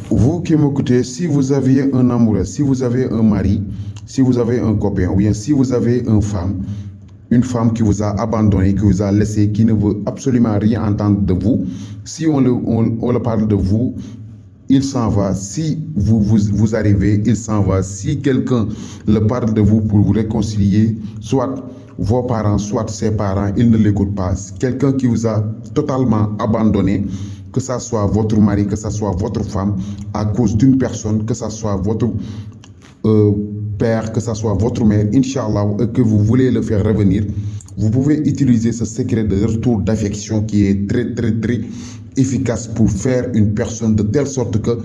Vous qui m'écoutez, si vous avez un amoureux, si vous avez un mari, si vous avez un copain, ou bien si vous avez une femme qui vous a abandonné, qui vous a laissé, qui ne veut absolument rien entendre de vous, si on le parle de vous, il s'en va. Si vous arrivez, il s'en va. Si quelqu'un le parle de vous pour vous réconcilier, soit vos parents, soit ses parents, il ne l'écoute pas. Quelqu'un qui vous a totalement abandonné, que ça soit votre mari, que ça soit votre femme, à cause d'une personne, que ça soit votre père, que ça soit votre mère, Inch'Allah, que vous voulez le faire revenir, vous pouvez utiliser ce secret de retour d'affection qui est très efficace pour faire une personne de telle sorte que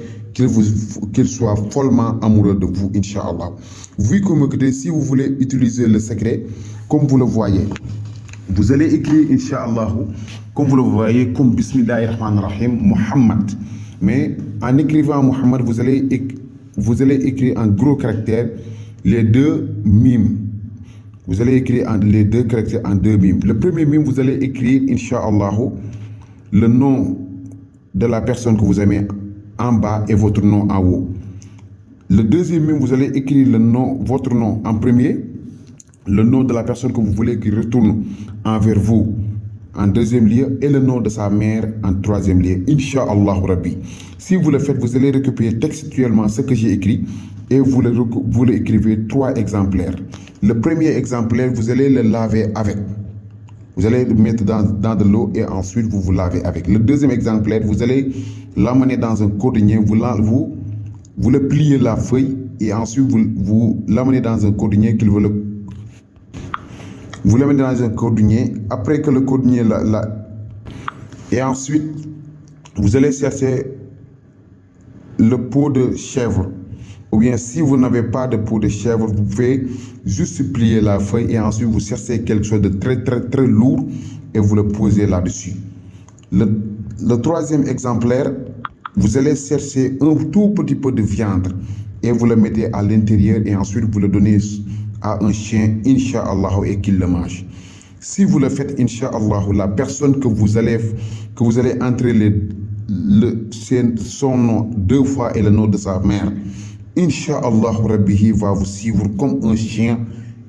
qu'il soit follement amoureux de vous, Inch'Allah. Vu que si vous voulez utiliser le secret, comme vous le voyez, vous allez écrire, Inch'Allah, comme vous le voyez, comme Bismillahirrahmanirrahim, Muhammad. Mais en écrivant Muhammad, vous allez écrire en gros caractères les deux mimes. Vous allez écrire les deux caractères en deux mimes. Le premier mime, vous allez écrire, Inch'Allah, le nom de la personne que vous aimez en bas et votre nom en haut. Le deuxième mime, vous allez écrire votre nom en premier, le nom de la personne que vous voulez qu'il retourne envers vous en deuxième lieu et le nom de sa mère en troisième lieu. Inch'Allah Rabbi. Si vous le faites, vous allez récupérer textuellement ce que j'ai écrit et vous le écrivez 3 exemplaires. Le premier exemplaire, vous allez le laver avec. Vous allez le mettre dans de l'eau et ensuite vous vous lavez avec. Le deuxième exemplaire, vous allez l'amener dans un cordonnier, vous le pliez la feuille et ensuite vous l'amenez dans un cordonnier vous l'amenez dans un cordonnier. Après que le cordonnier et ensuite vous allez chercher le pot de chèvre. Ou bien si vous n'avez pas de peau de chèvre, vous pouvez juste plier la feuille et ensuite vous cherchez quelque chose de très lourd et vous le posez là-dessus. Le troisième exemplaire, vous allez chercher un tout petit peu de viande et vous le mettez à l'intérieur et ensuite vous le donnez à un chien, Inch'Allah, et qu'il le mange. Si vous le faites, Inch'Allah, la personne que vous allez entrer son nom 2 fois et le nom de sa mère, Inch'Allah Rabbi va vous suivre comme un chien,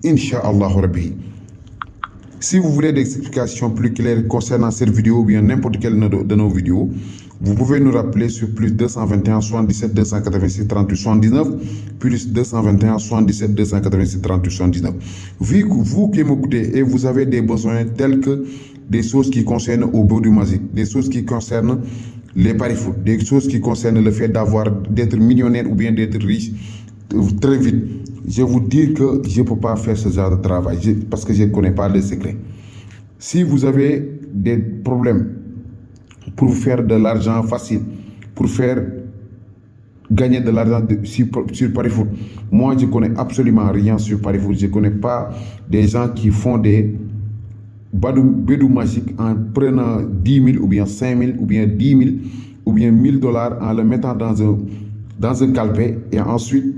Inch'Allah Rabbi. Si vous voulez des explications plus claires concernant cette vidéo ou bien n'importe quelle de nos vidéos, vous pouvez nous rappeler sur plus 221 77 286 38 79, plus 221 77 286 38 79. Vu que vous qui m'écoutez et vous avez des besoins tels que des choses qui concernent au bout du magique, des choses qui concernent les paris foot, des choses qui concernent le fait d'être millionnaire ou bien d'être riche très vite, je vous dis que je ne peux pas faire ce genre de travail parce que je ne connais pas les secrets. Si vous avez des problèmes pour faire de l'argent facile, pour faire gagner de l'argent sur paris foot, moi je ne connais absolument rien sur paris foot. Je ne connais pas des gens qui font des bédou magique en prenant 10 000 ou bien 5 000 ou bien 10 000 ou bien 1 000 $ en le mettant dans un calpet et ensuite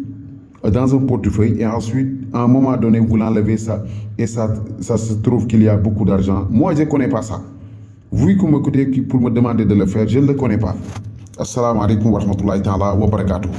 dans un portefeuille et ensuite à un moment donné vous l'enlevez ça et ça se trouve qu'il y a beaucoup d'argent. Moi je ne connais pas ça. Vous qui m'écoutez pour me demander de le faire, je ne le connais pas. Assalamu alaikum wa rahmatullahi ta'ala wa barakatuh.